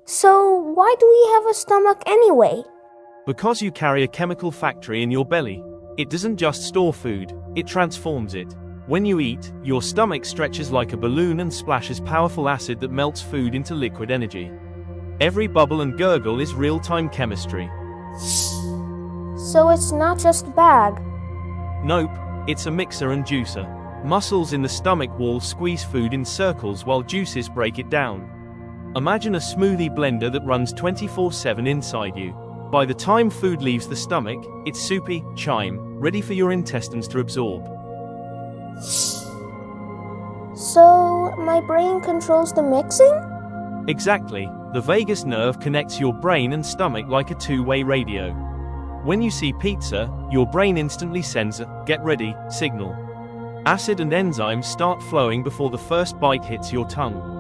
So, why do we have a stomach anyway? Because you carry a chemical factory in your belly. It doesn't just store food, it transforms it. When you eat, your stomach stretches like a balloon and splashes powerful acid that melts food into liquid energy. Every bubble and gurgle is real-time chemistry. So it's not just bag. Nope, it's a mixer and juicer. Muscles in the stomach wall squeeze food in circles while juices break it down. Imagine a smoothie blender that runs 24/7 inside you. By the time food leaves the stomach, it's soupy, chime, ready for your intestines to absorb. So, my brain controls the mixing? Exactly. The vagus nerve connects your brain and stomach like a two-way radio. When you see pizza, your brain instantly sends a "get ready" signal. Acid and enzymes start flowing before the first bite hits your tongue.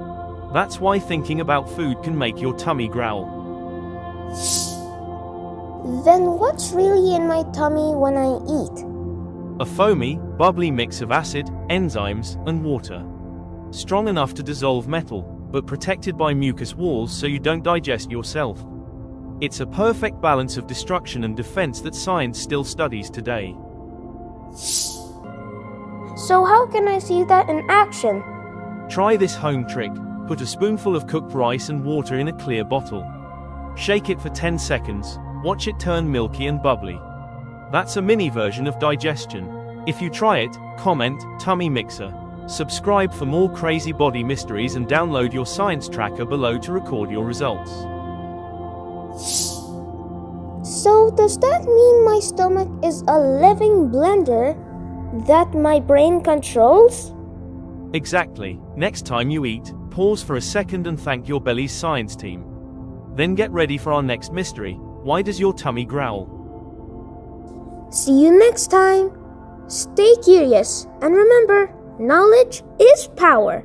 That's why thinking about food can make your tummy growl. Then what's really in my tummy when I eat? A foamy, bubbly mix of acid, enzymes, and water. Strong enough to dissolve metal, but protected by mucus walls so you don't digest yourself. It's a perfect balance of destruction and defense that science still studies today. So how can I see that in action? Try this home trick. Put a spoonful of cooked rice and water in a clear bottle. Shake it for 10 seconds. Watch it turn milky and bubbly. That's a mini version of digestion. If you try it, comment "Tummy Mixer." Subscribe for more crazy body mysteries and download your science tracker below to record your results. So does that mean my stomach is a living blender that my brain controls? Exactly. Next time you eat, pause for a second and thank your belly's science team. Then get ready for our next mystery. Why does your tummy growl? See you next time. Stay curious and remember, knowledge is power.